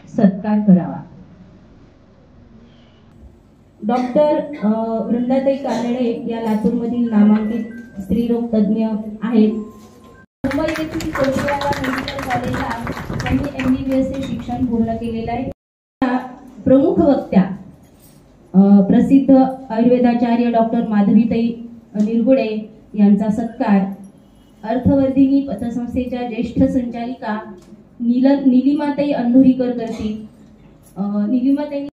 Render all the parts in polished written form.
सत्कार करावा। डॉक्टर वृंदाताई कानडे या लातूरमधील नामांकित स्त्रीरोग तज्ञ आहेत। मुंबई येथील कोलकाता मेडिकल कॉलेजला त्यांनी MBBS चे शिक्षण पूर्ण केलेले आहे। प्रमुख वक्त्या प्रसिद्ध आयुर्वेदाचार्य डॉक्टर माधवीताई निरगुडे यांचा सत्कार अर्थवर्धिनी पतसंस्थेच्या ज्येष्ठ संचालिका नीलिमाताई अंधुरीकर करतील। नीलिमाताई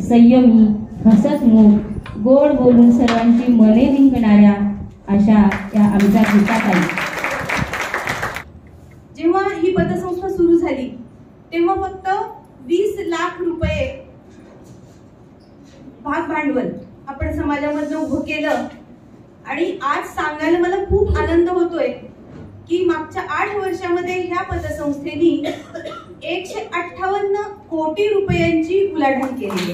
संयमी, हसतमुख, गोड बोलून सर्वांची मने जिंकणाऱ्या अशा या आमच्या गीताताई। जेव्हा ही पतसंस्था सुरू झाली तेव्हा फक्त 20 लाख रुपये भाग भांडवल आपण समाजामध्ये उभं केलं आणि आज सांगायला मला खूप आनंद होतोय की मागच्या 8 वर्षामध्ये ह्या पतसंस्थेने 158 कोटी रुपयांची उलाढाल केली आहे।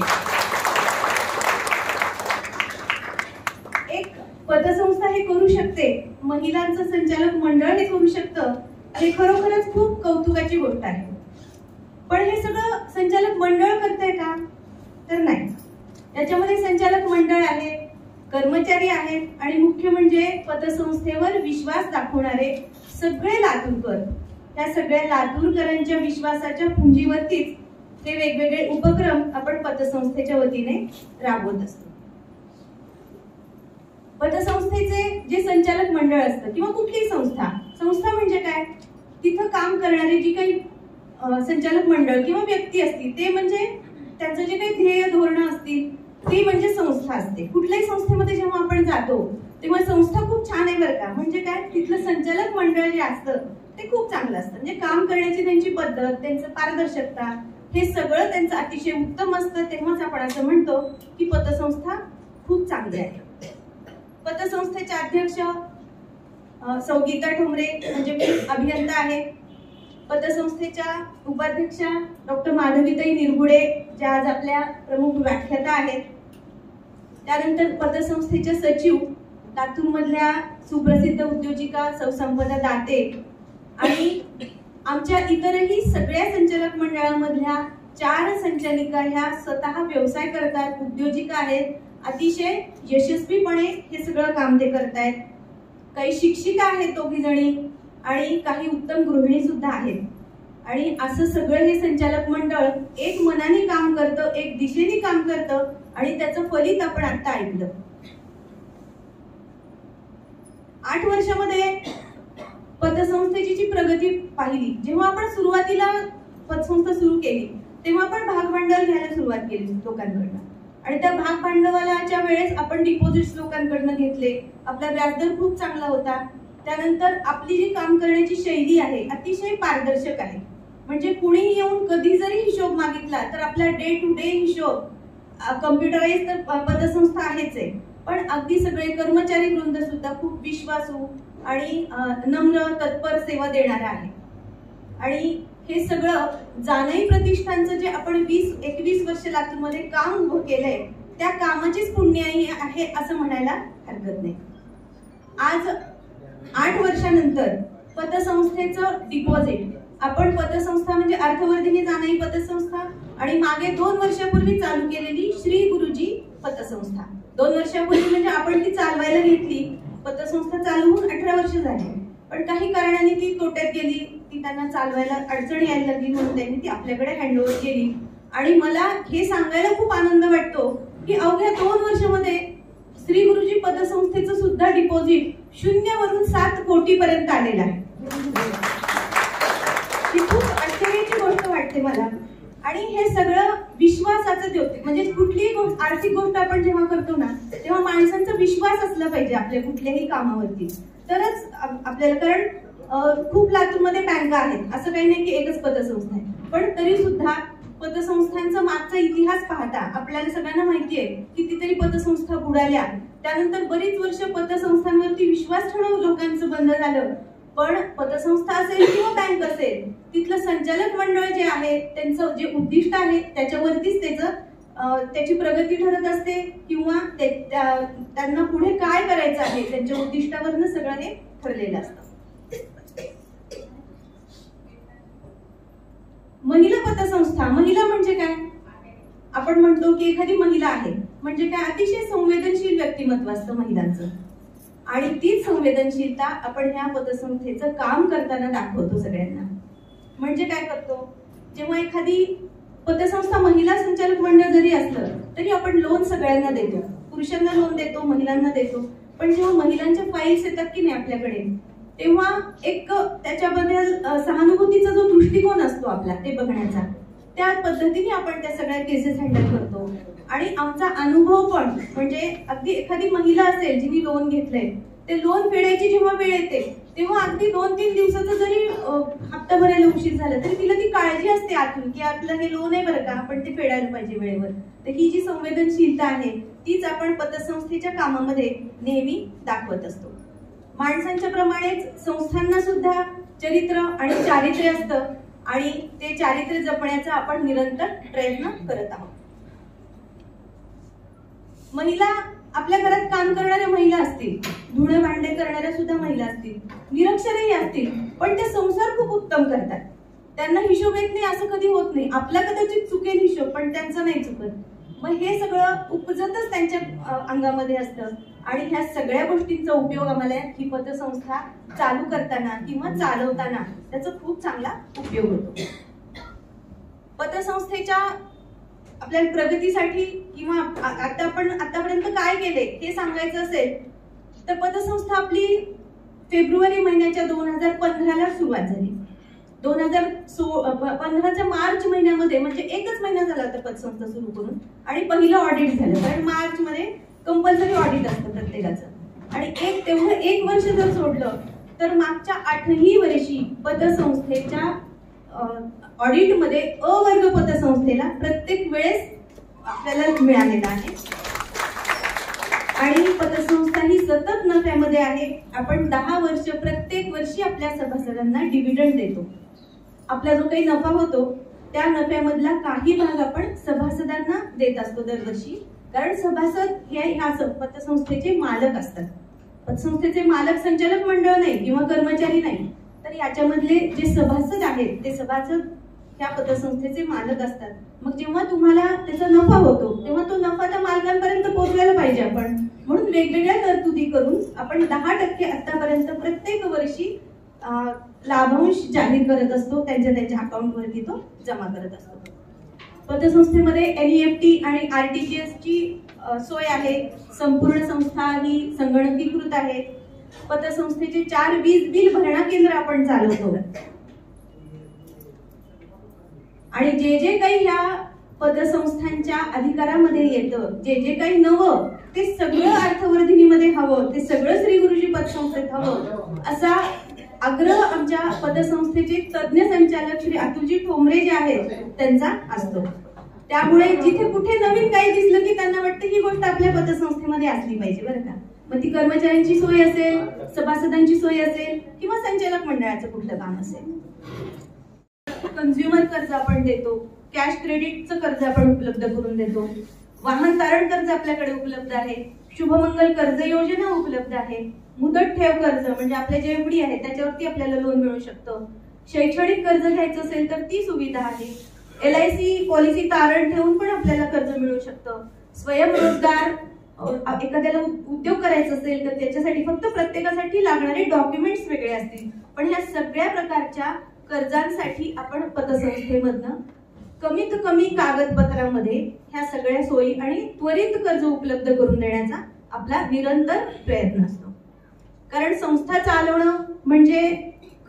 एक पतसंस्था हे करू शकते, महिलांचं संचालक मंडळ हे करू शकतं, हे खरोखरच खूप कौतुकाची गोष्ट आहे। पण हे सगळं संचालक मंडळ करतंय का? तर नाही। याच्यामध्ये संचालक मंडळ आहे, कर्मचारी आहेत आणि मुख्य म्हणजे पतसंस्थेवर विश्वास दाखवणारे सगळे लातूरकर। त्या सगळ्या लातूरकरांच्या विश्वासाच्या पुंजीवरतीच ते वेगवेगळे उपक्रम आपण पतसंस्थेच्या वतीने राबवत असतो। पतसंस्थेचे जे संचालक मंडळ असतं किंवा कुठलीही संस्था म्हणजे काय, तिथं काम करणारे जी काही संचालक मंडळ किंवा व्यक्ती असतील ते म्हणजे त्यांचं जे काही ध्येय धोरणं असतील ती म्हणजे संस्था असते। कुठल्याही संस्थेमध्ये जेव्हा आपण जातो तेव्हा संस्था खूप छान आहे बरं का, म्हणजे काय तिथलं संचालक मंडळ जे असतं ते खूप चांगलं असतं, म्हणजे काम करण्याची त्यांची पद्धत, त्यांचं पारदर्शकता हे सगळं त्यांचं अतिशय उत्तम असतं। तेव्हाच आपण असं म्हणतो की पतसंस्था खूप चांगली आहे। पतसंस्थेचे अध्यक्ष सौ गीता ठोंबरे म्हणजे मी अभियंता आहे। पतसंस्थेच्या उपाध्यक्षा डॉक्टर माधवीताई निरगुडे ज्या आज आपल्या प्रमुख व्याख्याता आहेत। त्यानंतर पतसंस्थेच्या सचिव लातूर मधल्या सुप्रसिद्ध उद्योजिका सौ संपदा दाते आणि आमच्या इतरही सगळ्या संचालक मंडळामधल्या 4 संचालिका ह्या स्वतः व्यवसाय करतात, उद्योजिका आहेत, अतिशय यशस्वीपणे हे सगळं काम ते करतायत। काही शिक्षिका आहेत दोघी जणी आणि काही उत्तम गृहिणी सुद्धा आहेत आणि असं सगळं हे संचालक मंडळ एक मनाने काम करतं, एक दिशेने काम करतं आणि त्याचं फलित आपण आता ऐकलं। 8 वर्षामध्ये पतसंस्थेची जी प्रगती पाहिली, जेव्हा आपण सुरुवातीला पतसंस्था सुरू केली तेव्हा आपण भाग भांडवल घ्यायला सुरुवात केली लोकांकडनं, आणि त्या भाग भांडवलाच्या वेळेस आपण डिपॉझिट्स लोकांकडनं घेतले, आपला व्याजदर खूप चांगला होता. त्यानंतर आपली जी काम करण्याची शैली आहे अतिशय पारदर्शक आहे. म्हणजे कुणीही येऊन कधी जरी हिशोब मागितला तर आपला डे टू डे हिशोब, कम्प्युटराइज तर पतसंस्था आहेच आहे, पण अगदी सगळे कर्मचारी वृंद सुद्धा खूप विश्वासू आणि नम्र तत्पर सेवा देणारा आहे. आणि हे सगळं जानई प्रतिष्ठानचं जे आपण 20-21 वर्ष लातूरमध्ये काम उभं केलंय त्या कामाचीच पुण्याई आहे असं म्हणायला हरकत नाही. आज 8 वर्षानंतर पतसंस्थेचं डिपॉझिट, आपण पतसंस्था म्हणजे अर्थवर्धिनी जानई पतसंस्था आणि मागे 2 वर्षापूर्वी चालू केलेली श्री गुरुजी पतसंस्था, 2 वर्षापूर्वी म्हणजे आपण ती चालवायला घेतली, पतसंस्था चालू होऊन 18 वर्ष झाली, पण काही कारणाने ती तोट्यात गेली, ती त्यांना चालवायला अडचण यायला लागली म्हणून त्यांनी ती आपल्याकडे हँडओव्हर केली. आणि मला हे सांगायला खूप आनंद वाटतो की अवघ्या 2 वर्षामध्ये श्री गुरुजी पतसंस्थेचं सुद्धा डिपॉझिट 0 वरून 7 कोटी पर्यंत आलेलं आहे. ही खूप आश्चर्याची गोष्ट वाटते मला. आणि हे सगळं विश्वासाचं देते, म्हणजे कुठलीही आर्थिक गोष्ट आपण जेव्हा करतो ना तेव्हा माणसांचा विश्वास असला पाहिजे आपल्या कुठल्याही कामावरती, तरच आपल्याला, कारण खूप लातूरमध्ये बँका आहेत, असं काही नाही की एकच पतसंस्था आहे, पण तरी सुद्धा पतसंस्थांचा मागचा इतिहास पाहता आपल्याला सगळ्यांना माहिती आहे कितीतरी पतसंस्था बुडाल्या, त्यानंतर बरीच वर्ष पतसंस्थांवरती विश्वास ठेवणं लोकांचं बंद झालं. पण पतसंस्था असेल किंवा बँक असेल, तिथलं संचालक मंडळ जे आहे त्यांचं जे उद्दिष्ट आहे त्याच्यावरतीच त्याची प्रगती ठरत असते, किंवा त्यांना पुढे काय करायचं आहे त्यांच्या उद्दिष्टावरनं सगळं हे ठरलेलं असतं. महिला पतसंस्था, महिला म्हणजे काय? आपण म्हणतो की एखादी महिला आहे म्हणजे काय, अतिशय संवेदनशील व्यक्तिमत्व असतं महिलांचं, आणि तीच संवेदनशीलता आपण ह्या पतसंस्थेचं काम करताना दाखवतो सगळ्यांना. म्हणजे काय करतो, जेव्हा एखादी पतसंस्था महिला संचालक मंडळ जरी असलं तरी आपण लोन सगळ्यांना देतो, पुरुषांना लोन देतो, महिलांना देतो, पण जेव्हा महिलांच्या फाईल्स येतात की नाही आपल्याकडे तेव्हा एक त्याच्याबद्दल सहानुभूतीचा जो दृष्टिकोन असतो आपला ते बघण्याचा, त्या पद्धतीने आपण त्या सगळ्या केसेस हँडल करतो. आणि आमचा अनुभव पण म्हणजे अगदी एखादी महिला असेल जिने लोन घेतलंय, ते लोन फेडायची जेव्हा वेळ येते तेव्हा अगदी 2-3 दिवसाचा जरी हप्ता भरायला उशीर झाला तरी तिला ती काळजी असते आतून की आपलं हे लोन आहे बरं का, आपण ते फेडायला पाहिजे वेळेवर. तर ही जी संवेदनशीलता आहे तीच आपण पतसंस्थेच्या कामामध्ये नेहमी दाखवत असतो. माणसांच्या प्रमाणेच संस्थांना सुद्धा चरित्र आणि चारित्र्य असतं, आणि ते चारित्र्य जपण्याचा आपण निरंतर प्रयत्न करत आहोत. महिला, आपल्या घरात काम करणाऱ्या महिला असतील, धुणे भांडे करणाऱ्या सुद्धा महिला असतील, निरक्षरही असतील, पण ते संसार खूप उत्तम करतात. त्यांना हिशोब येत नाही असं कधी होत नाही, आपला कदाचित चुकेल हिशोब पण त्यांचा नाही चुकत. मग हे सगळं उपजतच त्यांच्या अंगामध्ये असतं, आणि ह्या सगळ्या गोष्टींचा उपयोग आम्हाला ही पतसंस्था चालू करताना किंवा चालवताना त्याचा खूप चांगला उपयोग होतो. पतसंस्थेच्या आपल्या प्रगतीसाठी किंवा आता आपण आतापर्यंत काय केले हे सांगायचं असेल तर पतसंस्था आपली फेब्रुवारी महिन्याच्या 2015ला सुरुवात झाली. 2015च्या मार्च महिन्यामध्ये, म्हणजे एकच महिना झाला होता पतसंस्था सुरू करून, आणि पहिलं ऑडिट झालं, कारण मार्च मध्ये कंपल्सरी ऑडिट असतं प्रत्येकाचं. आणि तेवढं 1 वर्ष जर सोडलं तर मागच्या 8ही वर्षी पतसंस्थेच्या ऑडिटमध्ये अ वर्ग पतसंस्थेला प्रत्येक वेळेस आपल्याला मिळालेला आहे, आणि पतसंस्था ही सतत नफ्यामध्ये आहे. आपण 10 वर्ष प्रत्येक वर्षी आपल्या सभासदांना डिव्हिडंड देतो. आपला जो काही नफा होतो त्या नफ्यामधला काही भाग आपण सभासदांना देत असतो दरवर्षी, कारण सभासद हे ह्या पतसंस्थेचे मालक असतात. पतसंस्थेचे मालक संचालक मंडळ नाही किंवा कर्मचारी नाही, तर याच्यामधले जे सभासद आहेत ते सभासद ह्या पतसंस्थेचे मालक असतात. मग जेव्हा तुम्हाला त्याचा नफा होतो तेव्हा तो नफा त्या मालकांपर्यंत पोहोचवायला पाहिजे आपण, म्हणून वेगवेगळ्या तरतुदी करून आपण 10% आतापर्यंत प्रत्येक वर्षी लाभांश जाहीर करत असतो, त्यांच्या अकाउंटवरती तो जमा करत असतो. पतसंस्थेमध्ये NEFT आणि RTGS ची सोय आहे. संपूर्ण संस्था ही संगणकीकृत आहे. पतसंस्थेचे 4 वीज बिल भरणा केंद्र आपण चालवतो. आणि जे जे काही या पतसंस्थांच्या अधिकारामध्ये येतं, जे जे काही नवं ते सगळं अर्थवर्धिनीमध्ये हवं, ते सगळं श्री गुरुजी पतसंस्थेत हवं असा आग्रह आमच्या पतसंस्थेचे तज्ञ संचालक श्री अतुलजी ठोंबरे जे आहेत त्यांचा असतो. त्यामुळे जिथे कुठे नवीन काही दिसलं की त्यांना वाटतं ही गोष्ट आपल्या पतसंस्थेमध्ये असली पाहिजे बरं का. मग ती कर्मचाऱ्यांची सोय असेल, सभासदांची सोय असेल किंवा संचालक मंडळाचं कुठलं काम असेल. कन्झ्युमर कर्ज आपण देतो, कॅश क्रेडिटचं कर्ज आपण उपलब्ध करून देतो, वाहन तारण कर्ज आपल्याकडे उपलब्ध आहे, शुभमंगल कर्ज योजना उपलब्ध आहे, मुदत ठेव कर्ज म्हणजे आपले जे एफडी आहे त्याच्यावरती आपल्याला लोन मिळू शकतं, शैक्षणिक कर्ज घ्यायचं असेल तर ती सुविधा आहे, LIC पॉलिसी तारण ठेवून पण आपल्याला कर्ज मिळू शकतं, स्वयंरोजगार एखाद्याला उद्योग करायचा असेल तर त्याच्यासाठी फक्त प्रत्येकासाठी लागणारे डॉक्युमेंट्स वेगळे असतील, पण ह्या सगळ्या प्रकारच्या कर्जांसाठी आपण पतसंस्थेमधनं कमीत कमी कागदपत्रामध्ये ह्या सगळ्या सोयी आणि त्वरित कर्ज उपलब्ध करून देण्याचा आपला निरंतर प्रयत्न असतो. कारण संस्था चालवणं म्हणजे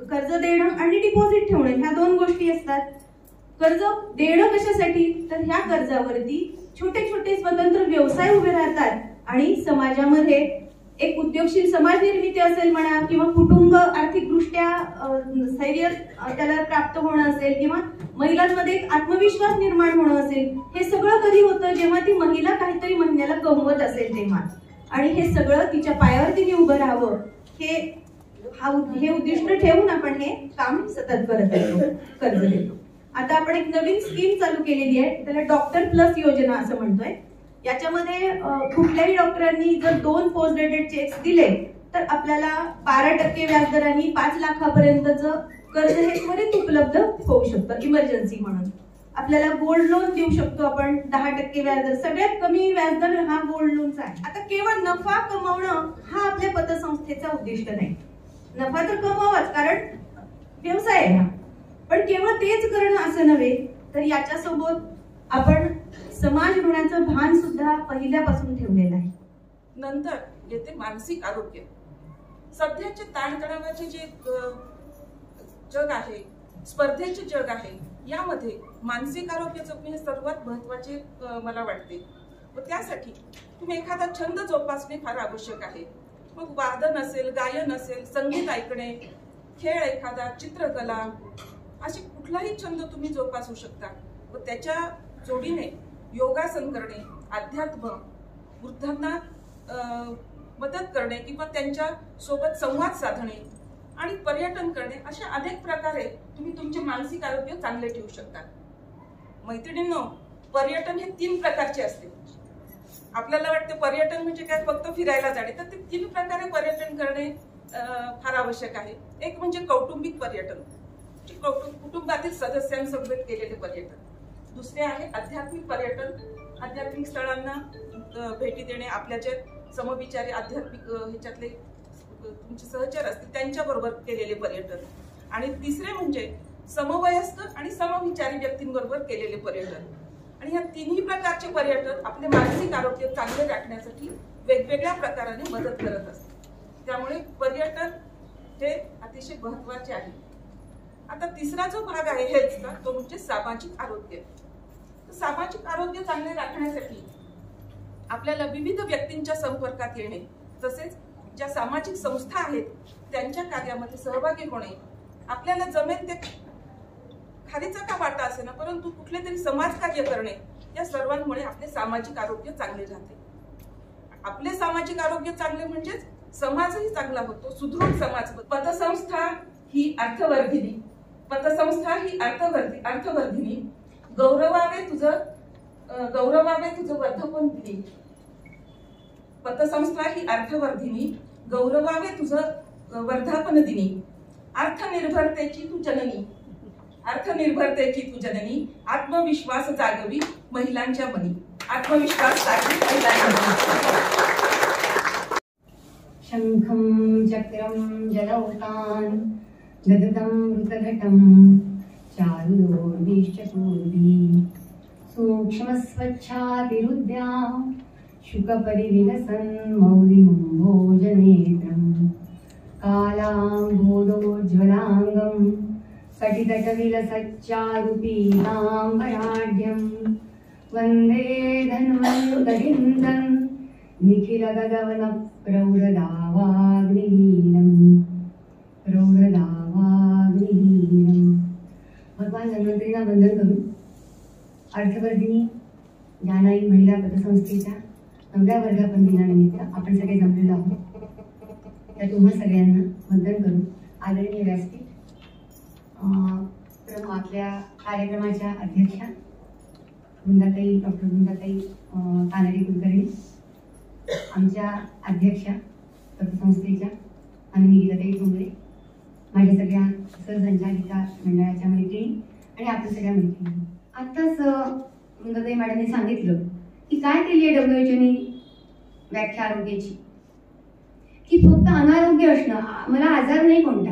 कर्ज देणं आणि डिपॉझिट ठेवणं ह्या दोन गोष्टी असतात. कर्ज देणं कशासाठी तर ह्या कर्जावरती छोटे छोटे स्वतंत्र व्यवसाय उभे राहतात आणि समाजामध्ये एक उद्योगशील समाज निर्मिती असेल म्हणा किंवा कुटुंब आर्थिकदृष्ट्या स्थैर्य त्याला प्राप्त होणं असेल किंवा महिलांमध्ये एक आत्मविश्वास निर्माण होणं असेल, हे सगळं कधी होतं जेव्हा ती महिला काहीतरी महिन्याला कमवत असेल तेव्हा. आणि हे सगळं तिच्या पायावर तिने उभं राहावं हे उद्दिष्ट ठेवून आपण हे काम सतत करत असतो, कर्ज देतो. आता आपण एक नवीन स्कीम चालू केलेली आहे, त्याला डॉक्टर प्लस योजना असं म्हणतोय. याच्यामध्ये कुठल्याही डॉक्टरांनी जर 2 पोस्ट डेटेड चेक्स दिले तर आपल्याला 12% व्याजदराने 5 लाखापर्यंतचं कर्ज हे त्वरित उपलब्ध होऊ शकतं इमर्जन्सी म्हणून. आपल्याला गोल्ड लोन देऊ शकतो आपण 10% व्याजदर, सगळ्यात कमी व्याजदर हा गोल्ड लोनचा आहे. आता केवळ नफा कमवणं हा आपल्या पतसंस्थेचा उद्दिष्ट नाही. नफा तर कमवावाच कारण व्यवसाय आहे हा, पण केवळ तेच करणं असं नव्हे तर याच्यासोबत आपण समाज ऋणाचं भान सुद्धा पहिल्यापासून ठेवलेलं आहे. नंतर येते मानसिक आरोग्य. सध्याचे ताणतणावाचे जे जग आहे, स्पर्धेचे जग आहे, यामध्ये मानसिक आरोग्य जपणे हे सर्वात महत्वाचे मला वाटते. व त्यासाठी तुम्ही एखादा छंद जोपासणे फार आवश्यक आहे. मग वादन असेल, गायन असेल, संगीत ऐकणे, खेळ एखादा, चित्रकला, असे कुठलाही छंद तुम्ही जोपासू शकता. व त्याच्या जोडीने योगासन करणे, अध्यात्म, वृद्धांना मदत करणे किंवा त्यांच्या सोबत संवाद साधणे आणि पर्यटन करणे, अशा अनेक प्रकारे तुम्ही तुमचे मानसिक आरोग्य चांगले ठेवू शकता. मैत्रिणींनो, पर्यटन हे 3 प्रकारचे असते. आपल्याला वाटते पर्यटन म्हणजे काय, फक्त फिरायला जाणे, तर ते 3 प्रकारे पर्यटन करणे फार आवश्यक आहे. एक म्हणजे कौटुंबिक पर्यटन, कुटुंबातील सदस्यांसोबत केलेले पर्यटन. दुसरे आहे आध्यात्मिक पर्यटन, आध्यात्मिक स्थळांना भेटी देणे, आपल्या जे समविचारी आध्यात्मिक ह्याच्यातले तुमचे सहचर असतील त्यांच्याबरोबर केलेले पर्यटन. आणि तिसरे म्हणजे समवयस्क आणि समविचारी व्यक्तींबरोबर केलेले पर्यटन. आणि ह्या 3ही प्रकारचे पर्यटन आपले मानसिक आरोग्य चांगले राखण्यासाठी वेगवेगळ्या प्रकाराने मदत करत असते. त्यामुळे पर्यटन हे अतिशय महत्वाचे आहे. आता तिसरा जो भाग आहे हेल्थचा, तो म्हणजे सामाजिक आरोग्य. सामाजिक आरोग्य चांगले राखण्यासाठी आपल्याला विविध व्यक्तींच्या संपर्कात येणे, तसेच ज्या सामाजिक संस्था आहेत त्यांच्या कार्यामध्ये सहभागी होणे, आपल्याला जमेल ते खारीचा का वाटा असे ना, परंतु कुठले तरी समाज कार्य करणे, या सर्वांमुळे आपले सामाजिक आरोग्य चांगले राहते. आपले सामाजिक आरोग्य चांगले म्हणजेच समाजही चांगला होतो, सुदृढ समाज. पतसंस्था ही अर्थवर्धिनी, पतसंस्था ही अर्थवर्धिनी, गौरवावे तुझं वर्धपन दिनी. पतसंस्था ही अर्थवर्धिनी, गौरवावे तुझं वर्धापन दिनी. अर्थनिर्भरतेची तू जननी, आत्मविश्वास जागवी महिलांच्या मनी. आत्मविश्वास जागवी महिलांच्या मनी. शंखं चक्रं जलौकान् गदतं मृतघटं चारुरोर्विश्चतुर्भी सूक्ष्मस्वच्छातिरुद्या शुकपरिविलसन् मौलिमुम्भोजनेत्रं कालाम्भोदोज्ज्वलाङ्गं कटितटविल सच्चारूपीनाम्बराढ्यं वन्दे धन्वन्तरिन्दं निखिलगगन प्रौढदावाग्निहीनं भगवान धन्वंतरींना वंदन करून अर्थवर्धिनी ज्ञानाई महिला पतसंस्थेच्या 9व्या वर्धापन दिनानिमित्त आपण सगळे जमलेलो आहोत. त्या तुम्हा सगळ्यांना वंदन करून आदरणीय व्यासपीठ आपल्या कार्यक्रमाच्या अध्यक्षा डॉक्टर वृंदाताई कानडे कुलकर्णी, आमच्या अध्यक्षा पतसंस्थेच्या माननीय गीताताई ठोंबरे, माझ्या सगळ्या सहसंचालिका मंडळाच्या मैत्रिणी आणि आपल्या सगळ्या मैत्रिणी. आत्ताच वृंदाताई मॅडमने सांगितलं की काय केली आहे WHO व्याख्या आरोग्याची, की फक्त अनारोग्य असणं, मला आजार नाही कोणता,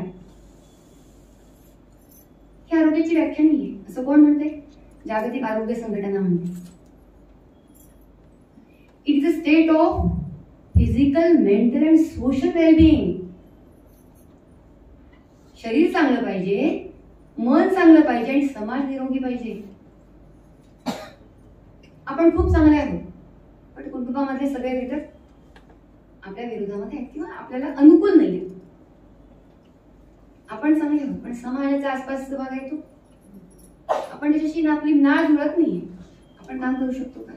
ही आरोग्याची व्याख्या नाहीये. असं कोण म्हणते? जागतिक आरोग्य संघटना म्हणते. It is a state of physical, mental and social wellbeing. शरीर चांगलं पाहिजे, मन चांगलं पाहिजे आणि समाज निरोगी पाहिजे. आपण खूप चांगले आहोत, पण कुटुंबामधले सगळे घटक आपल्या विरोधामध्ये आहेत किंवा आपल्याला अनुकूल नाही. आपण चांगले आहोत, पण समाजाचा आसपासचा भाग आहे तो, आपण त्याच्याशी आपली नाळ जुळत नाहीये. आपण काम करू शकतो का?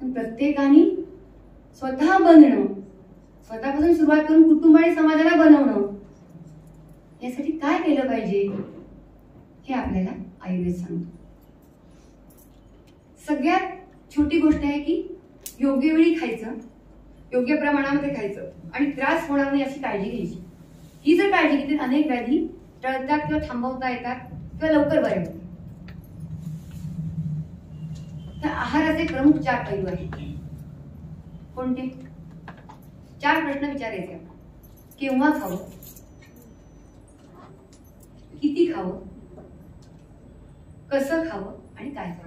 प्रत्येकाने स्वतः बनणं, स्वतःपासून सुरुवात करून कुटुंब आणि समाजाला बनवणं, यासाठी काय केलं पाहिजे हे आपल्याला आयुर्वेद सांगतो. सगळ्यात छोटी गोष्ट आहे की योग्य वेळी खायचं, योग्य प्रमाणामध्ये खायचं आणि त्रास होणार नाही अशी काळजी घ्यायची. ही जर काळजी घेतली तर अनेक व्याधी टळतात किंवा थांबवता येतात किंवा लवकर बरे होतात. तर आहाराचे प्रमुख 4 पैलू आहेत. कोणते? 4 प्रश्न विचारायचे आपण. केव्हा खावं, किती खावं, कसं खावं आणि काय खावं.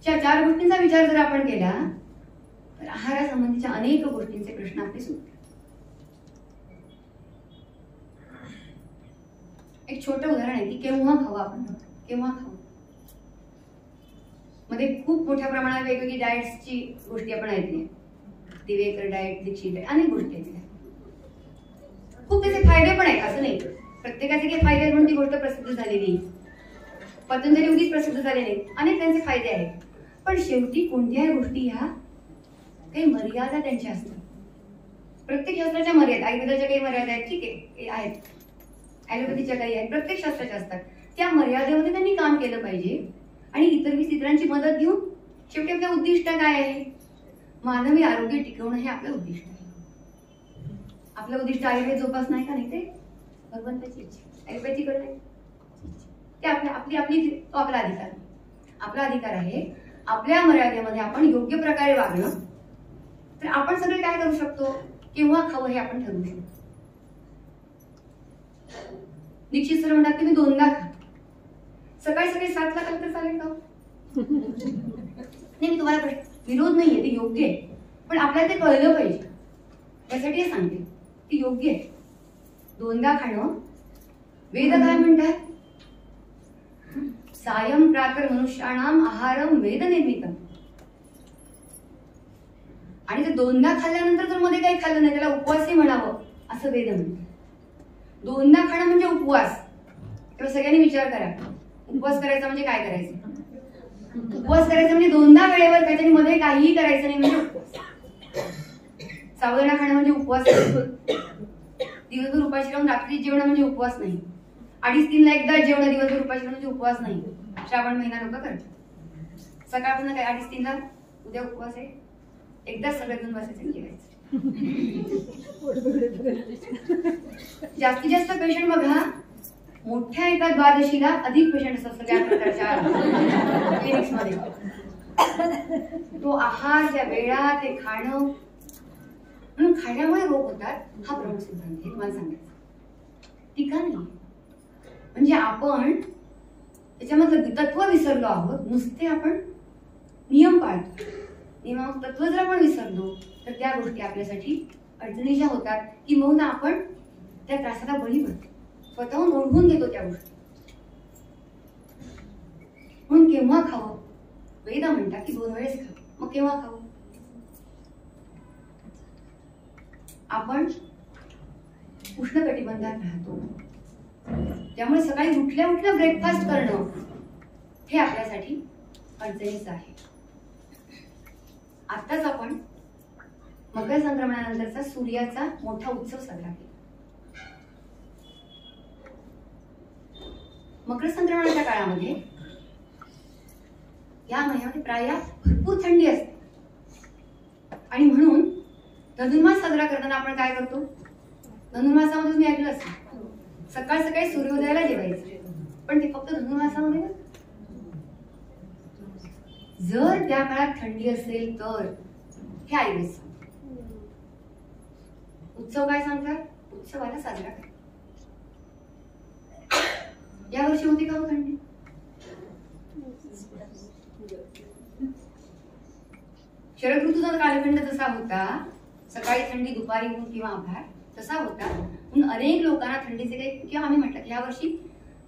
या 4 गोष्टींचा विचार जर आपण केला तर आहारासंबंधीच्या अनेक गोष्टींचे प्रश्न आपले सुटतात. एक छोटं उदाहरण आहे की केव्हा खावं. आपण केव्हा खावं मध्ये खूप मोठ्या प्रमाणात वेगवेगळी डाएट्सची गोष्टी आपण ऐकल्या. दिवेकर डाएट, दीक्षित डाएट, अनेक गोष्टी ऐकल्या. खूप त्याचे फायदे पण आहेत, असं नाही. प्रत्येकाचे काही फायदे म्हणून ती गोष्ट प्रसिद्ध झालेली, पतंजली उगीच प्रसिद्ध झाले नाही. अनेक त्यांचे फायदे आहेत, पण शेवटी कोणत्याही गोष्टी ह्या काही मर्यादा त्यांच्या असतात. प्रत्येक शास्त्राच्या मर्यादा, आयुर्वेदाच्या काही मर्यादा आहेत, ठीक आहे, आहेत. ॲलोपॅथीच्या काही आहेत, प्रत्येक शास्त्राच्या असतात. त्या मर्यादेमध्ये त्यांनी काम केलं पाहिजे आणि इतरांची मदत घेऊन शेवटी आपलं उद्दिष्ट काय आहे? मानवी आरोग्य टिकवणं हे आपलं उद्दिष्ट आहे. आपलं उद्दिष्ट आयुर्वेद जोपासणं आहे का नाही? ते भगवंताची इच्छा. ॲलोपॅथीकडे नाही, ते आपला अधिकार. आपला अधिकार आहे आपल्या मर्यादेमध्ये आपण योग्य प्रकारे वागणं. तर आपण सगळे काय करू शकतो? केव्हा खावं हे आपण ठरवू शकतो. दीक्षित सर म्हणतात की मी 2दा खा. सकाळी 7ला खाल्लं तर चालेल का? नाही, मी तुम्हाला विरोध नाहीये, ते योग्य आहे, पण आपल्याला ते कळलं पाहिजे. यासाठी हे सांगते की योग्य आहे 2दा खाणं. वेद काय म्हणतात? सायं प्रातः मनुष्याणाम आहारम वेद निर्मितम. आणि ते 2दा खाल्ल्यानंतर जर मध्ये काही खाल्लं नाही त्याला उपवासही म्हणावं असं वेद म्हणतात. 2दा खाणं म्हणजे उपवास. तेव्हा सगळ्यांनी विचार करा, उपवास करायचा म्हणजे काय करायचं? उपवास करायचं म्हणजे 2दा वेळेवर खायचं आणि मध्ये काहीही करायचं नाही म्हणजे उपवास. साबुदाणा खाणं म्हणजे उपवास. दिवसभर उपाशी राहून रात्री जेवण म्हणजे उपवास नाही. 2:30-3ला एकदा जेवण दिवसभर उपाशी राहून म्हणजे उपवास नाही. श्रावण महिना लोक करतात. सकाळपासून काय 2:30-3ला उद्या उपवास आहे, एकदा सगळ्यातून बसायचं जेवायचं. जास्तीत जास्त पेशंट बघा मोठ्या एका द्वादशीला अधिक पेशंट असतात सगळ्या प्रकारच्या क्लिनिक्स मध्ये. तो आहार, त्या वेळा, ते खाणं, म्हणून खाण्यामुळे रोग होतात हा प्रमुख सिद्धांत आहे. तुम्हाला सांगायचं टीका नाही म्हणजे आपण त्याच्यामधलं तत्व विसरलो आहोत. नुसते आपण नियम पाळतो. नियमाचं तत्व जर आपण विसरलो तर त्या गोष्टी आपल्यासाठी अडचणी ज्या होतात किंबहुना आपण त्या त्रासाला बळी पडतो, स्वतःहून ओढवून घेतो त्या गोष्टी. म्हणून केव्हा खावं? वेद म्हणतात की 2 वेळेस खावं. मग केव्हा खावं? आपण उष्णकटिबंधात राहतो, त्यामुळे सकाळी उठल्या उठल्या ब्रेकफास्ट करणं हे आपल्यासाठी अडचणीचं आहे. आताच आपण मकर संक्रमणानंतरचा सूर्याचा मोठा उत्सव साजरा केला. मकर संक्रमणाच्या काळामध्ये या महिन्यामध्ये प्रायः भरपूर थंडी असते आणि म्हणून धनुर्मास साजरा करताना आपण काय करतो? धनुर्मासामध्ये तुम्ही ऐकलं असेल सकाळ सकाळी सूर्योदयाला जेवायचं, पण ते फक्त धनुर्मासामध्ये ना. जर त्या काळात थंडी असेल तर हे आयुर्वेद सांगतात. उत्सव काय सांगतात? उत्सवाला साजरा करा. यावर्षी होती का हो थंडी? शरद ऋतूचा कालखंड जसा होता, सकाळी थंडी दुपारी ऊन किंवा आभार तसा होता. म्हणून अनेक लोकांना थंडीचे काही, किंवा आम्ही म्हटलं की यावर्षी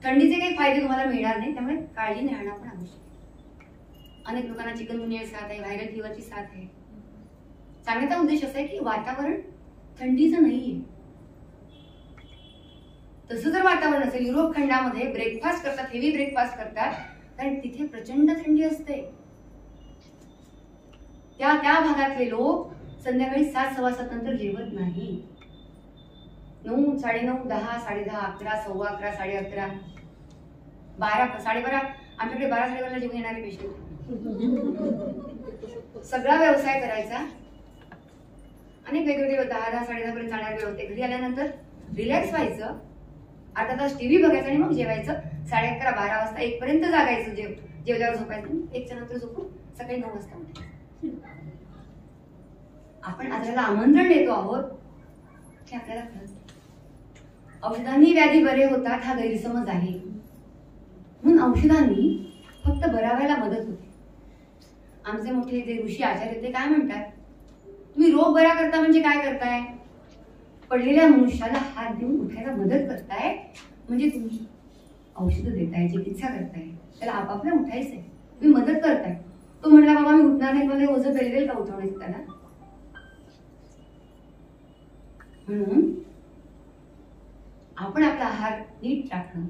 थंडीचे काही फायदे तुम्हाला मिळणार नाही, त्यामुळे काळजीने राहणं पण आवश्यक. अनेक लोकांना चिकनगुनिया साथ आहे, व्हायरल फीवरची साथ आहे. सांगण्याचा उद्देश असा आहे की वातावरण थंडीचं नाहीये. तसं जर वातावरण असेल, युरोप खंडामध्ये ब्रेकफास्ट करतात, हेवी ब्रेकफास्ट करतात, कारण तिथे प्रचंड थंडी असते. त्या भागातले लोक संध्याकाळी 7, 7:15 नंतर जेवत नाही. 9, 9:30, 10, 10:30, 11, 11:15, 11:30, 12, 12:30. आमच्याकडे 12, 12:30 जेवून येणारे पेशंट. सगळा व्यवसाय करायचा, अनेक वेगवेगळे 10, 10:30 पर्यंत जाणारे वेळ होते. घरी आल्यानंतर रिलॅक्स व्हायचं, अर्धा तास टीव्ही बघायचं आणि मग जेवायचं. 11:30, 12 वाजता 1 पर्यंत जागायचं, जेवल्यावर झोपायचं, 1च्या नंतर झोपून सकाळी 9 वाजता उठायचं. आपण आजाराला आमंत्रण देतो आहोत हे आपल्याला कळत. औषधांनी व्याधी बरे होतात हा गैरसमज आहे. म्हणून औषधांनी फक्त बरा व्हायला मदत होते. आमचे मोठे जे ऋषी आचार्य ते काय म्हणतात? तुम्ही रोग बरा करता म्हणजे काय करताय? पडलेल्या मनुष्याला हात देऊन उठायला मदत करताय, म्हणजे तुम्ही औषध देताय, चिकित्सा करताय, त्याला आपापल्या उठायचंय, तुम्ही मदत करताय. तो म्हटला बाबा मी उठणार नाही, मला ओझं पेलेल का उठवण्याचं त्याला? म्हणून आपण आपला आहार नीट राखणं,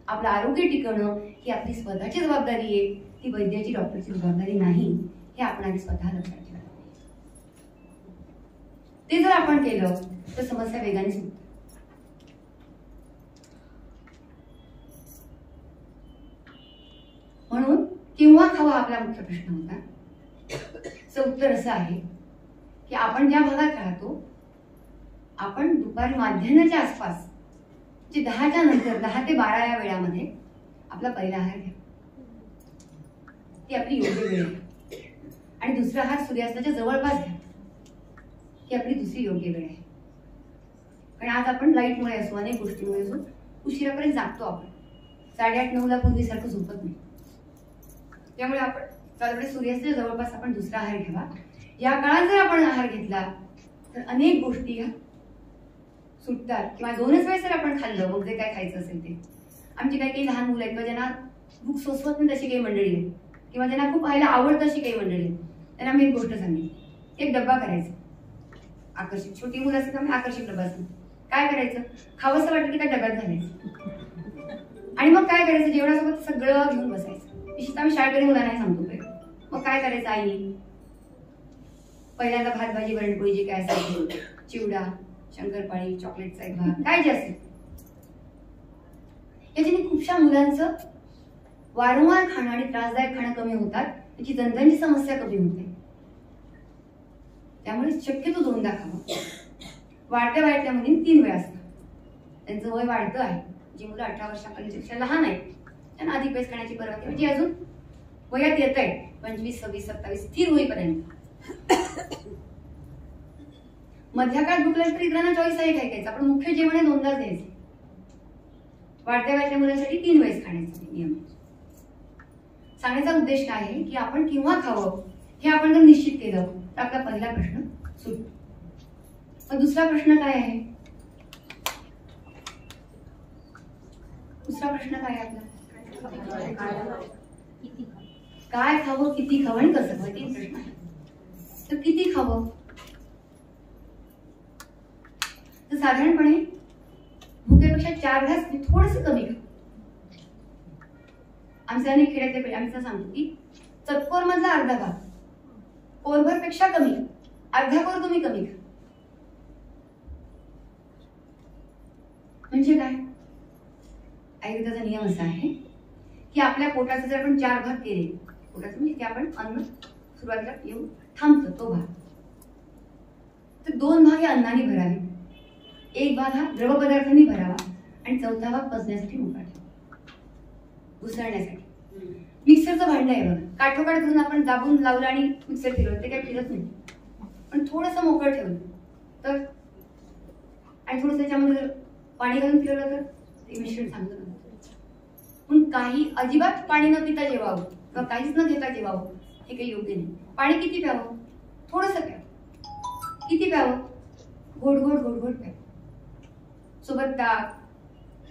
आपलं आरोग्य टिकवणं ही आपली स्वतःची जबाबदारी आहे, ती वैद्याची डॉक्टरची जबाबदारी नाही. हे आपण आधी स्वतः लक्षात ठेवायला पाहिजे. ते जर आपण केलं तर समस्या वेगाने सुटते. म्हणून केव्हा खावा आपला मुख्य प्रश्न होता. उत्तर असं आहे की आपण ज्या भागात राहतो, आपण दुपारी माध्यान्हाच्या आसपास, जे 10च्या नंतर 10 ते 12 या वेळामध्ये आपला पहिला आहार घ्या. ती आपली योग्य वेळ आहे. आणि दुसरा आहार सूर्यास्ताच्या जवळपास घ्या, ही आपली दुसरी योग्य वेळ आहे. कारण आज आपण लाईटमुळे असो, अनेक गोष्टीमुळे असो, उशिरापर्यंत जागतो. आपण 8:30, 9ला पूर्वीसारखं झोपत नाही. त्यामुळे आपण सूर्यास्ताच्या जवळपास आपण दुसरा आहार घ्यावा. या काळात जर आपण आहार घेतला तर अनेक गोष्टी ह्या सुटतात. किंवा 2च वेळेस जर आपण खाल्लं, मग जे काय खायचं असेल ते. आमची काही लहान मुलं आहेत किंवा ज्यांना भूक सोसवत नाही तशी काही मंडळी आहेत, किंवा ज्यांना खूप खायला आवडतं अशी काही मंडळी आहेत, त्यांना मी एक गोष्ट सांगेन. एक डब्बा करायचा आकर्षक. छोटी मुलं असतील तर आकर्षक डब्बा असेल. काय करायचं? खावंसं वाटलं की त्या डब्यात घालायचं आणि मग काय करायचं? जेवणासोबत सगळं घेऊन बसायचं. विशेषतः आम्ही शाळकरी मुलांना सांगतो. मग काय करायचं? आई पहिल्यांदा भात भाजी वरणपोळी जे काय असेल, चिवडा, शंकरपाळी, चॉकलेटचा एक भाग, काय जे असेल, याच्याने खूपशा मुलांचं वारंवार खाणं आणि त्रासदायक खाणं कमी होतात. त्याची दंतांची समस्या कमी होते. त्यामुळे शक्यतो 2दा खावं. वाढत्या वयातल्या मुलींनी 3 वेळा असतात. त्यांचं वय वाढतं आहे. जी मुलं 18 वर्षापर्यंतपेक्षा लहान आहेत त्यांना अधिक वेळेस खाण्याची परवानगी, म्हणजे अजून वयात येत आहे 25, 26, 27 स्थिर होईपर्यंत. मध्या काळात भूक लागली तर इतरांना चॉईस आहे काय खायचं. आपण मुख्य जेवण हे 2दाच द्यायचे. वाढत्या वयातल्या मुलांसाठी 3 वेळेस खाण्याचा नियम. सांगण्याचा उद्देश काय आहे की आपण केव्हा खावं हे आपण जर निश्चित केलं तर आपला पहिला प्रश्न सुटतो. मग दुसरा प्रश्न काय आहे? दुसरा प्रश्न काय आहे आपला? काय खावं, किती खावं आणि कसं खावं, तीन प्रश्न आहे. तर किती खावं? तर साधारणपणे भुकेपेक्षा 4 घास थोडस कमी खा. आमचे अनेक खेड्यातले आम्ही सांगतो की चतकोर मधला अर्धा भाग कोरभर पेक्षा कमी, अर्धा कोर तुम्ही कमी खा. म्हणजे काय? आयुर्वेदाचा नियम असा आहे की आपल्या पोटाचे जर आपण 4 भाग केले, पोटाचं म्हणजे की आपण अन्न सुरुवातीला येऊन थांबतो तो भाग, तर 2 भाग हे अन्नाने भरावे, 1 भाग हा द्रव पदार्थांनी भरावा आणि 4था भाग पचण्यासाठी मोकळा ठेवा, घुसळण्यासाठी. मिक्सरचं भांडं आहे बघा, काठोकाठ धरून आपण दाबून लावलं आणि मिक्सर फिरवलं, ते काही फिरत नाही. पण थोडंसं मोकळं ठेवलं तर, आणि थोडंसं त्याच्यामध्ये पाणी घालून फिरवलं तर ते मिश्रण चांगलं नसतं. पण काही अजिबात पाणी न पिता जेवावं किंवा काहीच न घेता जेवावं हे काही योग्य नाही. पाणी किती प्यावं? थोडंसं प्यावं. किती प्यावं? घोट घोट घोट घोट प्यावं. सोबत ताक,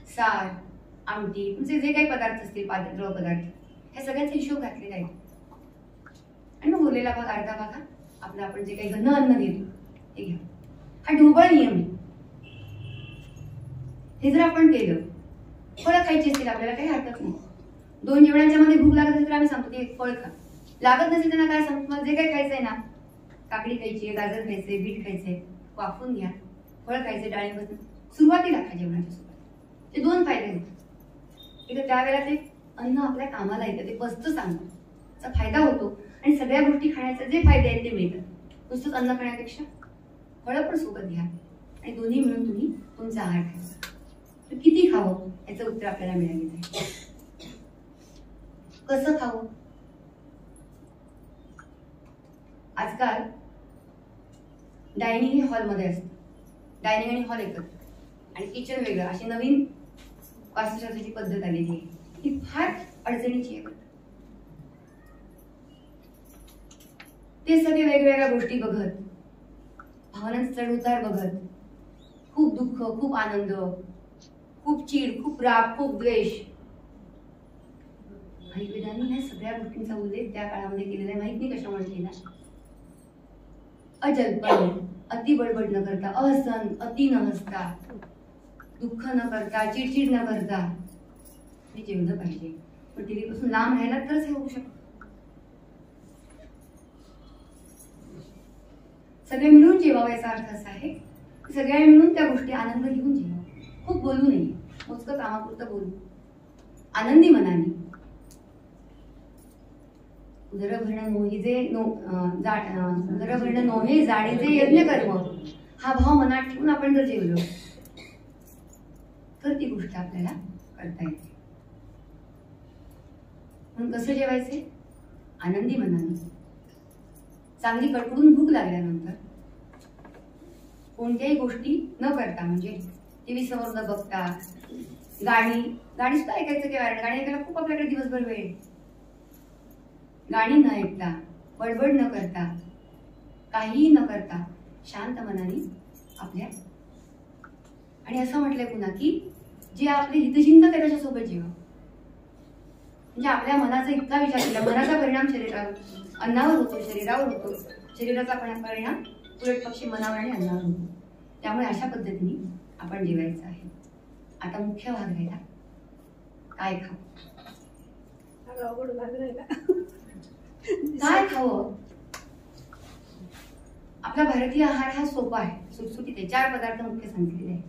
सार, आमटी, तुमचे जे काही पदार्थ असतील, द्रव पदार्थ, ह्या सगळ्याचा हिशोब घातलेला आहे. आणि मग उरलेला भाग, अर्धा भाग आपलं आपण जे काही घन अन्न घेतो ते घ्या. हा ढोबळ नियम आहे. हे जर आपण केलं, फळं खायची असतील आपल्याला काही हरकत नाही. 2 जेवणांच्या मध्ये भूक लागत असेल तर आम्ही सांगतो की फळ खा. लागत नसेल त्यांना काय सांगतो, मला जे काही खायचंय ना, काकडी खायची, गाजर खायचंय, बीट खायचंय, वाफून घ्या. फळ खायचे, डाळिंब सुरुवातीला खा जेवणाच्या सोबत. ते 2 फायदे होतात. एकतर त्यावेळेला ते अन्न आपल्या कामाला येतं, ते पचतं चांगलं, त्याचा फायदा होतो आणि सगळ्या गोष्टी खाण्याचे जे फायदे आहेत ते मिळतात. नुसतंच अन्न खाण्यापेक्षा फळं पण सोबत घ्या आणि दोन्ही मिळून तुम्ही तुमचा आहार घ्या. तर किती खावं याचं उत्तर आपल्याला मिळालेलं आहे. कसं खावं? आजकाल डायनिंग हे हॉलमध्ये असतं, डायनिंग आणि हॉल एकत्र आणि किचन वेगळं, अशी नवीन वास्तुशास्त्राची पद्धत आलेली आहे. ही फार अडचणीची आहे. ते सगळे वेगवेगळ्या गोष्टी बघत, भावनांचे चढउतार बघत, खूप दुःख, खूप आनंद, खूप चीड, खूप राग, खूप द्वेष, आयुर्वेदाने ह्या सगळ्या गोष्टींचा उल्लेख त्या काळामध्ये केलेला आहे. माहित नाही कशामुळे केला. अजल्पन, अति बडबड न करता, अहसन, अति न हसता, दुःख न करता, चिडचिड न करता हे जेवलं पाहिजे. पण टीव्हीपासून लांब राहायला तरच हे होऊ शकतं. सगळे मिळून जेवावं याचा अर्थ असा आहे की सगळ्या मिळून त्या गोष्टी आनंद घेऊन जेवावं. खूप बोलू नये, मोजकं कामापुरतं बोलू, आनंदी मनाने. उदरभरण मोहिजे उदरभरण नोहे जाडीचे यज्ञ कर्म, हा भाव मनात ठेवून आपण जर जेवलो तर ती गोष्ट आपल्याला करता येते. म्हणून कसं जेवायचे? आनंदी मनाने. चांगली कडकडून भूक लागल्यानंतर कोणत्याही गोष्टी न करता, म्हणजे टीव्ही समोर न बघता, गाणी सुद्धा ऐकायचं किंवा गाणी ऐकायला खूप आपल्याकडे दिवसभर वेळ, गाणी न ऐकता, बडबड न करता, काहीही न करता शांत मनाने आपल्या, आणि असं म्हटलंय पुन्हा की जे आपले हितचिंतक आहे त्याच्यासोबत जेवा. म्हणजे आपल्या मनाचा इतका विचार केला, मनाचा परिणाम शरीरावर, अन्नावर होतो, शरीरावर होतो, शरीराचा परिणाम उलट पक्षी मनावर आणि अन्नावर होतो. त्यामुळे अशा पद्धतीने आपण जेवायचं आहे. आता मुख्य भाग राहिला, काय खावं. काय खावं? आपला भारतीय आहार हा सोपा आहे, सुटसुटीत आहे. 4 पदार्थ मुख्य सांगितलेले आहे.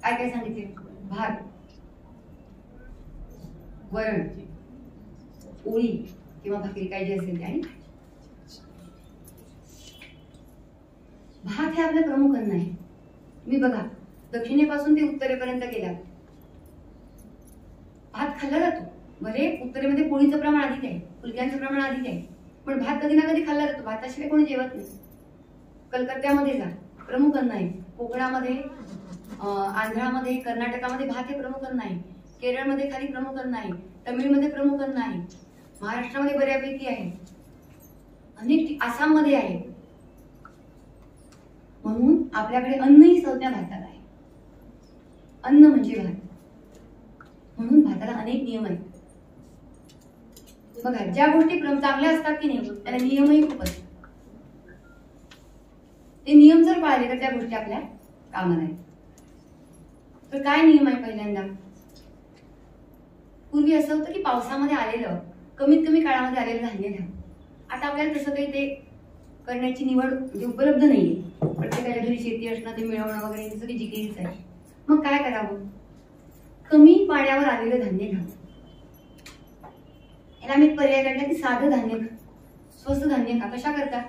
काय काय सांगितले? भात, वरण, पोळी किंवा भाकरी काय जे असेल ते, आणि भात हे आपलं प्रमुख अन्न आहे. तुम्ही बघा, दक्षिणेपासून ते उत्तरेपर्यंत गेलात, भात खाल्ला जातो. भले उत्तरेमध्ये पोळीचं प्रमाण अधिक आहे, फुलक्यांचं प्रमाण अधिक आहे, पण भात कधी ना कधी खाल्ला जातो. भाताशिवाय कोणी जेवत नाही. कलकत्त्यामध्ये जा, प्रमुख अन्न आहे. कोकणामध्ये, आंध्रामध्ये, कर्नाटकामध्ये भात हे प्रमुख अन्न आहे. केरळमध्ये खाली प्रमुख अन्न आहे. तमिळमध्ये प्रमुख अन्न आहे. महाराष्ट्रामध्ये बऱ्यापैकी आहे. अनेक आसाममध्ये आहे. म्हणून आपल्याकडे अन्न ही संज्ञा भाताला आहे. अन्न म्हणजे भात, म्हणून भाताला अनेक नियम आहेत. बघा, ज्या गोष्टी चांगल्या असतात की नाही त्याला नियमही खूप असतात. ते नियम जर पाळले तर त्या गोष्टी आपल्या कामाला आहेत. तर काय नियम आहे? पहिल्यांदा, पूर्वी असं होतं की पावसामध्ये आलेलं कमीत कमी काळामध्ये आलेलं धान्य घ्या. आता आपल्याला तसं काही ते करण्याची निवड म्हणजे उपलब्ध नाहीये. प्रत्येकाच्या घरी शेती असणं, ते मिळवणं वगैरे हे सगळी जिकिरीच आहे. मग काय करावं? कमी पाण्यावर आलेलं धान्य घ्या. याला आम्ही पर्याय काढला की साधं धान्य खा, स्वस्त धान्य खा. कशा करता?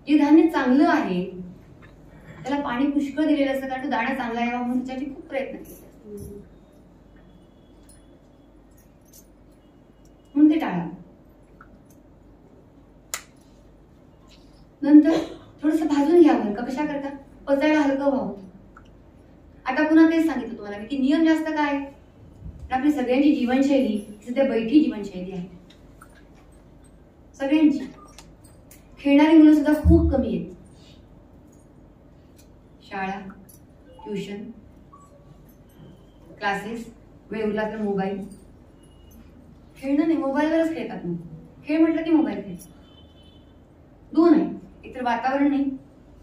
जे धान्य चांगलं आहे त्याला पाणी पुष्कळ दिलेलं असतं, कारण तो दाणा चांगला यावा म्हणून त्यासाठी खूप प्रयत्न केले, म्हणून ते टाळा. नंतर थोडस भाजून घ्यावं. कशा करता? पचायला हलकं व्हावं. आता पुन्हा तेच सांगितलं तुम्हाला की नियम जास्त काय? आपली सगळ्यांची जीवनशैली सध्या बैठी जीवनशैली आहे. सगळ्यांची. खेळणारी मुलं सुद्धा खूप कमी आहेत. शाळा, ट्युशन, क्लासेस, वेळ उरला तर मोबाईल. खेळणं नाही, मोबाईलवरच खेळतात. मग खेळ म्हटलं की मोबाईल खेळ. दोन आहे, एकतर वातावरण नाही,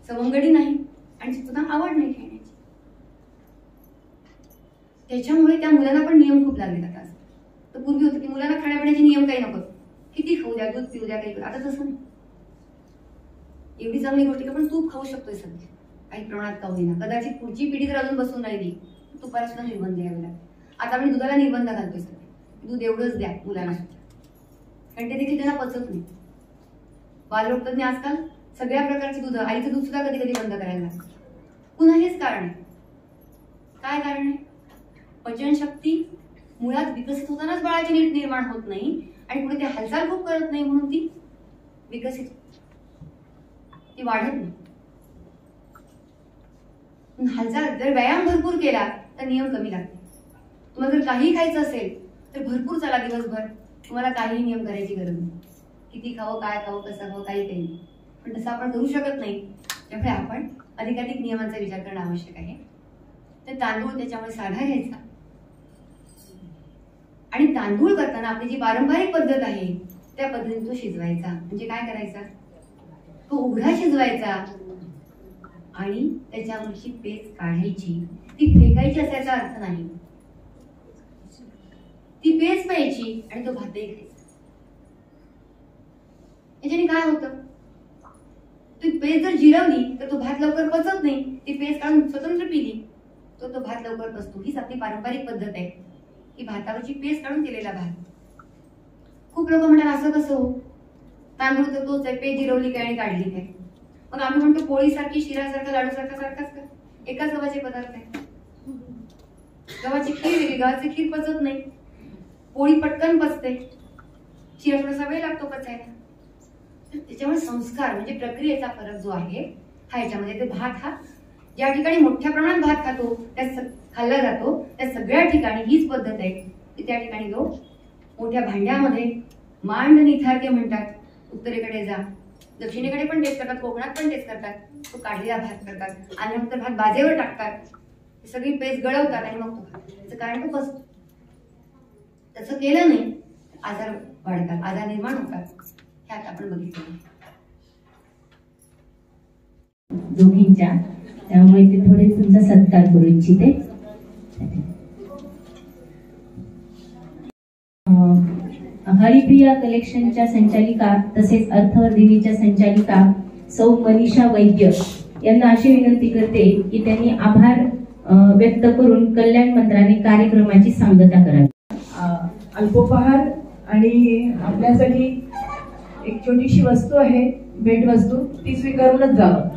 सवंगडी नाही आणि सुद्धा आवड नाही खेळण्याची. त्याच्यामुळे त्या मुलांना पण नियम खूप लागले जातात. तर पूर्वी होतं की मुलांना खाण्यापिण्याचे नियम काही नको, किती खाऊ द्या, दूध पिऊ द्या, काही. आता तसं नाही. एवढी चांगली गोष्ट का पण तूप खाऊ शकतोय सध्या, काही प्रमाणात का होईना. कदाचित पुढची पिढी जर अजून बसून राहिली तुपाला सुद्धा निर्बंध द्यावे लागेल. आता आपण दुधाला निर्बंध घालतोय सध्या, दूध एवढंच द्या मुलांना सुद्धा, कारण ते देखील त्यांना पचत नाही. बालरोग तज्ञ आजकाल सगळ्या प्रकारचे दूध, आईचं दूध सुद्धा कधी कधी बंद करायला लागतं. पुन्हा हेच कारण आहे. काय कारण आहे? पचनशक्ती मुळात विकसित होतानाच बाळाची नीट निर्माण होत नाही आणि पुढे ती हालचाल खूप करत नाही, म्हणून ती विकसित, ती वाढत नाही. हालचाल जर व्यायाम भरपूर केला तर नियम कमी लागते. तुम्हाला जर काही खायचं असेल तर भरपूर चला दिवसभर, तुम्हाला काही नियम करायची गरज नाही. किती खावं, काय खावं, कसं खावं, काही नाही. पण तसं आपण करू शकत नाही. त्यामुळे आपण अधिकाधिक नियमांचा विचार करणं आवश्यक आहे. तर तांदूळ त्याच्यामुळे साधा घ्यायचा आणि तांदूळ करताना आपली जी पारंपरिक पद्धत आहे त्या पद्धतीने तो शिजवायचा. म्हणजे काय करायचा? तो उघडा शिजवायचा आणि त्याच्यावरची पेस्ट काढायची. ती फेकायची असायचा अर्थ नाही. ती पेस्ट प्यायची आणि तो भातही खायचा. याच्याने काय होतं? ती पेस्ट जर जिरवली तर तो भात लवकर पचत नाही. ती पेस्ट काढून स्वतंत्र पिली तो भात लवकर पचतो. हीच आपली पारंपरिक पद्धत आहे की भातावरची पेस्ट काढून केलेला भात. खूप लोक म्हणतात असं कसं हो, तांदूळ तर तोच आहे, पेस्ट जिरवली काय आणि काढली काय. मग आम्ही म्हणतो पोळीसारखी, शिरासारखा, लाडूसारखा सारखाच का? एकाच गव्हाचे पदार्थ आहे. गव्हाची खीर वेगळी, गव्हाची खीर पचत नाही, पोळी पटकन पचते, शिरा थोडासा वेळ लागतो पचायला. त्याच्यामुळे संस्कार म्हणजे प्रक्रियेचा फरक जो आहे हा याच्यामध्ये. ते भात हा ज्या ठिकाणी मोठ्या प्रमाणात भात खातो त्या खाल्ला जातो त्या सगळ्या ठिकाणी हीच पद्धत आहे की त्या ठिकाणी लोक मोठ्या भांड्यामध्ये मांड निथारके म्हणतात. उत्तरेकडे जा, दक्षिणेकडे पण टेस्ट करतात, कोकणात पण टेस्ट करतात. तो काढलेला भात करतात आणि नंतर भात बाजेवर टाकतात, सगळी पेस्ट गळवतात आणि मग तो खातात. त्याचं कारण खूप असतं. तसं केलं नाही आजार वाढतात, आजार निर्माण होतात. हे आता आपण बघितलं दोघींच्या, त्यामुळे ते थोडे तुमचा सत्कार करू इच्छिते. हरिप्रिया कलेक्शनच्या संचालिका तसेच अर्थवर्धिनीच्या संचालिका सौ मनीषा वैद्य यांना अशी विनंती करते की त्यांनी आभार व्यक्त करून कल्याण मंत्राने कार्यक्रमाची सांगता करावी. अल्पोपहार आणि आपल्यासाठी एक छोटीशी वस्तू आहे, भेटवस्तू, ती स्वीकारूनच जावं.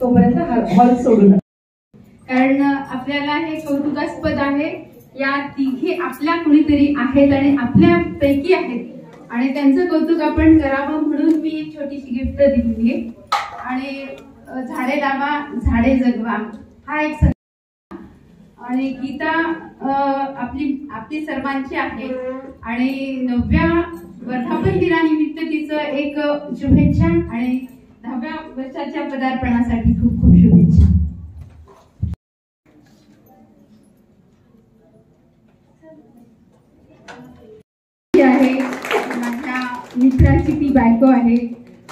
तोपर्यंत हॉल सोडू नका. कारण आपल्याला हे कौतुकास्पद आहे. या तिघी आपल्या कुणीतरी आहेत आणि आपल्यापैकी आहेत आणि त्यांचं कौतुक आपण करावं म्हणून मी एक छोटीशी गिफ्ट दिली आहे. आणि झाडे लावा झाडे जगवा हा एक आणि गीता आपली सर्वांची आहे आणि 9व्या वर्धापन दिनानिमित्त तिचं एक शुभेच्छा आणि 10व्या वर्षाच्या पदार्पणासाठी खूप खूप शुभेच्छा. कुटुंबाची ती बायको आहे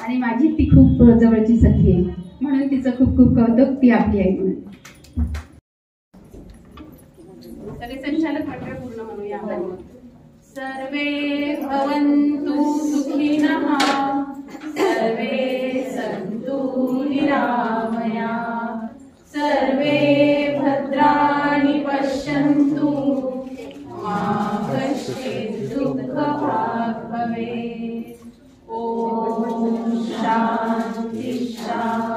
आणि माझी ती खूप जवळची सखी आहे, म्हणून तिचं खूप खूप कौतुक, ती आपली आई म्हणून. सगळे संचालक मंडळ पूर्ण म्हणूया आपण. सर्वे भवन्तु सुखिनः, सर्वे सन्तु निरामया, सर्वे भद्राणि पश्यन्तु, मा कश्चित् दुःखभाग् भवेत्. ॐ शान्ति शान्ति.